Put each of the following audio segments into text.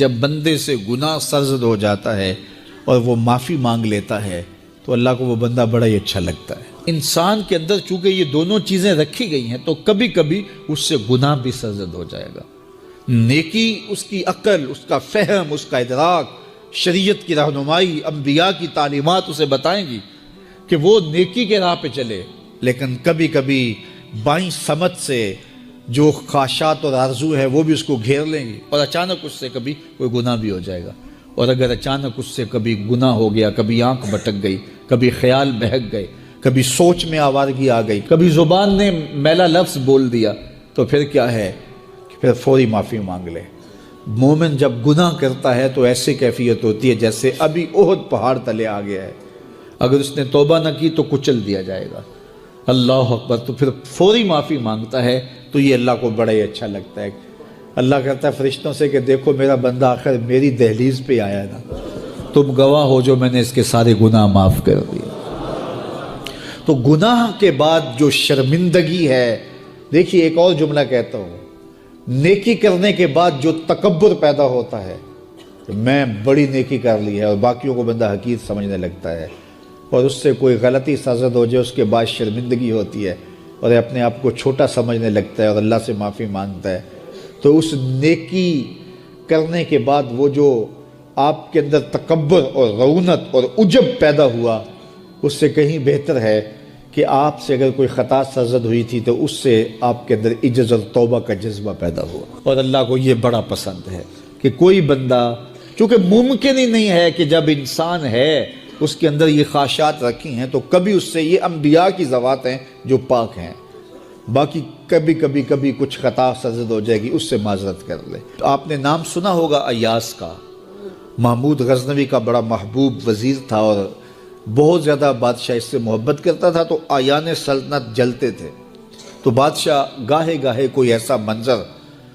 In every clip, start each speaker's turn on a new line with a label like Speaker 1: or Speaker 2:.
Speaker 1: جب بندے سے گناہ سرزد ہو جاتا ہے اور وہ معافی مانگ لیتا ہے تو اللہ کو وہ بندہ بڑا ہی اچھا لگتا ہے۔ انسان کے اندر چونکہ یہ دونوں چیزیں رکھی گئی ہیں تو کبھی کبھی اس سے گناہ بھی سرزد ہو جائے گا۔ نیکی اس کی عقل، اس کا فہم، اس کا ادراک، شریعت کی رہنمائی، انبیاء کی تعلیمات اسے بتائیں گی کہ وہ نیکی کے راہ پہ چلے، لیکن کبھی کبھی بائیں سمت سے جو خواہشات اور آرزو ہے وہ بھی اس کو گھیر لیں گی اور اچانک اس سے کبھی کوئی گناہ بھی ہو جائے گا۔ اور اگر اچانک اس سے کبھی گناہ ہو گیا، کبھی آنکھ بھٹک گئی، کبھی خیال بہک گئے، کبھی سوچ میں آوارگی آ گئی، کبھی زبان نے میلا لفظ بول دیا، تو پھر کیا ہے کہ پھر فوری معافی مانگ لے۔ مومن جب گناہ کرتا ہے تو ایسی کیفیت ہوتی ہے جیسے ابھی احد پہاڑ تلے آ گیا ہے، اگر اس نے توبہ نہ کی تو کچل دیا جائے گا۔ اللہ اکبر، تو پھر فوری معافی مانگتا ہے تو یہ اللہ کو بڑا ہی اچھا لگتا ہے۔ اللہ کہتا ہے فرشتوں سے کہ دیکھو میرا بندہ آخر میری دہلیز پہ آیا نا، تم گواہ ہو جو میں نے اس کے سارے گناہ معاف کر دیے۔ تو گناہ کے بعد جو شرمندگی ہے، دیکھیے ایک اور جملہ کہتا ہوں، نیکی کرنے کے بعد جو تکبر پیدا ہوتا ہے کہ میں بڑی نیکی کر لی ہے اور باقیوں کو بندہ حقیر سمجھنے لگتا ہے، اور اس سے کوئی غلطی سرزد ہو جائے اس کے بعد شرمندگی ہوتی ہے اور اپنے آپ کو چھوٹا سمجھنے لگتا ہے اور اللہ سے معافی مانگتا ہے، تو اس نیکی کرنے کے بعد وہ جو آپ کے اندر تکبر اور رعونت اور عجب پیدا ہوا، اس سے کہیں بہتر ہے کہ آپ سے اگر کوئی خطا سرزد ہوئی تھی تو اس سے آپ کے اندر عجز اور توبہ کا جذبہ پیدا ہوا۔ اور اللہ کو یہ بڑا پسند ہے کہ کوئی بندہ، چونکہ ممکن ہی نہیں ہے کہ جب انسان ہے اس کے اندر یہ خواہشات رکھی ہیں تو کبھی اس سے، یہ انبیاء کی ذوات ہیں جو پاک ہیں، باقی کبھی کچھ خطا سرزد ہو جائے گی، اس سے معذرت کر لے۔ آپ نے نام سنا ہوگا ایاس کا، محمود غزنوی کا بڑا محبوب وزیر تھا اور بہت زیادہ بادشاہ اس سے محبت کرتا تھا، تو آیان سلطنت جلتے تھے، تو بادشاہ گاہے گاہے کوئی ایسا منظر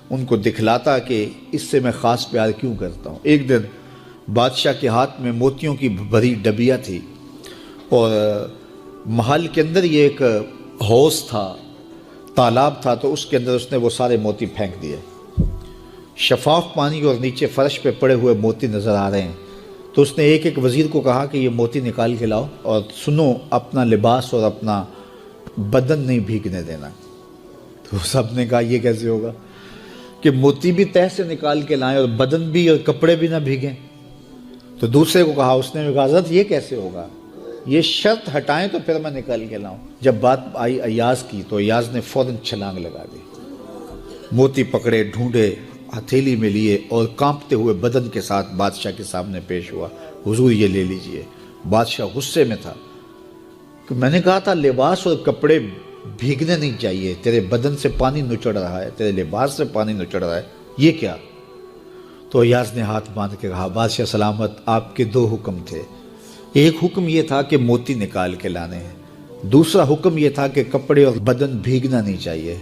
Speaker 1: ان کو دکھلاتا کہ اس سے میں خاص پیار کیوں کرتا ہوں۔ ایک دن بادشاہ کے ہاتھ میں موتیوں کی بھری ڈبیا تھی اور محل کے اندر یہ ایک حوض تھا، تالاب تھا، تو اس کے اندر اس نے وہ سارے موتی پھینک دیے۔ شفاف پانی اور نیچے فرش پہ پڑے ہوئے موتی نظر آ رہے ہیں، تو اس نے ایک ایک وزیر کو کہا کہ یہ موتی نکال کے لاؤ اور سنو اپنا لباس اور اپنا بدن نہیں بھیگنے دینا۔ تو سب نے کہا یہ کیسے ہوگا کہ موتی بھی تہہ سے نکال کے لائیں اور بدن بھی اور کپڑے بھی نہ بھیگیں؟ تو دوسرے کو کہا، اس نے کہا حضرت یہ کیسے ہوگا، یہ شرط ہٹائیں تو پھر میں نکال کے لاؤں۔ جب بات آئی ایاز کی تو ایاز نے فوراً چھلانگ لگا دی، موتی پکڑے، ڈھونڈے، ہتھیلی میں لیے اور کانپتے ہوئے بدن کے ساتھ بادشاہ کے سامنے پیش ہوا، حضور یہ لے لیجئے۔ بادشاہ غصے میں تھا کہ میں نے کہا تھا لباس اور کپڑے بھیگنے نہیں چاہیے، تیرے بدن سے پانی نچڑ رہا ہے، تیرے لباس سے پانی نچڑ رہا ہے، یہ کیا؟ تو ایاز نے ہاتھ باندھ کے کہا بادشاہ سلامت، آپ کے دو حکم تھے، ایک حکم یہ تھا کہ موتی نکال کے لانے ہیں، دوسرا حکم یہ تھا کہ کپڑے اور بدن بھیگنا نہیں چاہیے۔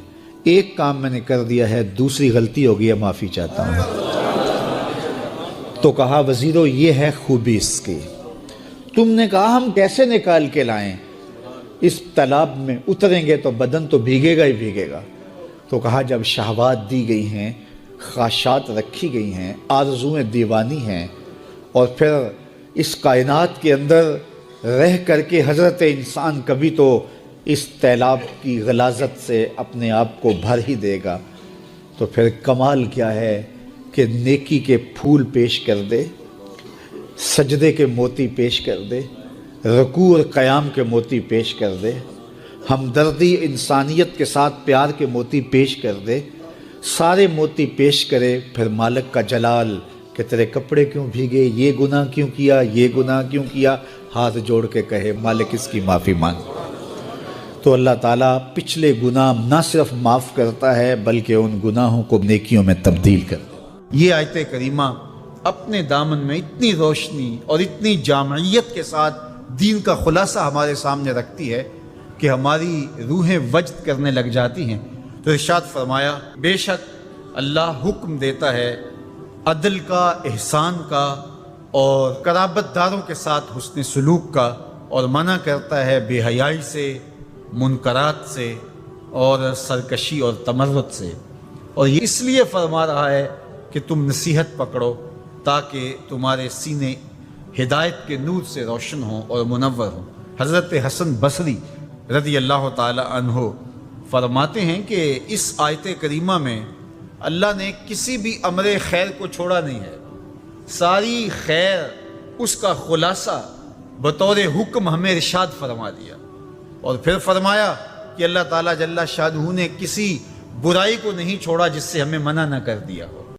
Speaker 1: ایک کام میں نے کر دیا ہے، دوسری غلطی ہو گئی ہے، معافی چاہتا ہوں۔ تو کہا وزیرو یہ ہے خوبی اس کی، تم نے کہا ہم کیسے نکال کے لائیں، اس تالاب میں اتریں گے تو بدن تو بھیگے گا ہی بھیگے گا۔ تو کہا جب شہوات دی گئی ہیں، خواہشات رکھی گئی ہیں، آرزویں دیوانی ہیں، اور پھر اس کائنات کے اندر رہ کر کے حضرت انسان کبھی تو اس تالاب کی غلاظت سے اپنے آپ کو بھر ہی دے گا، تو پھر کمال کیا ہے کہ نیکی کے پھول پیش کر دے، سجدے کے موتی پیش کر دے، رکوع اور قیام کے موتی پیش کر دے، ہمدردی انسانیت کے ساتھ پیار کے موتی پیش کر دے، سارے موتی پیش کرے، پھر مالک کا جلال کہ تیرے کپڑے کیوں بھیگے، یہ گناہ کیوں کیا، یہ گناہ کیوں کیا، ہاتھ جوڑ کے کہے مالک اس کی معافی مانگ، تو اللہ تعالیٰ پچھلے گناہ نہ صرف معاف کرتا ہے بلکہ ان گناہوں کو نیکیوں میں تبدیل کرتا ہے۔ یہ آیت کریمہ اپنے دامن میں اتنی روشنی اور اتنی جامعیت کے ساتھ دین کا خلاصہ ہمارے سامنے رکھتی ہے کہ ہماری روحیں وجد کرنے لگ جاتی ہیں۔ تو ارشاد فرمایا بے شک اللہ حکم دیتا ہے عدل کا، احسان کا اور قرابت داروں کے ساتھ حسن سلوک کا، اور منع کرتا ہے بے حیائی سے، منکرات سے اور سرکشی اور تمرد سے، اور یہ اس لیے فرما رہا ہے کہ تم نصیحت پکڑو تاکہ تمہارے سینے ہدایت کے نور سے روشن ہوں اور منور ہوں۔ حضرت حسن بصری رضی اللہ تعالی عنہ فرماتے ہیں کہ اس آیت کریمہ میں اللہ نے کسی بھی امر خیر کو چھوڑا نہیں ہے، ساری خیر اس کا خلاصہ بطور حکم ہمیں ارشاد فرما دیا، اور پھر فرمایا کہ اللہ تعالیٰ جل شانہ نے کسی برائی کو نہیں چھوڑا جس سے ہمیں منع نہ کر دیا ہو۔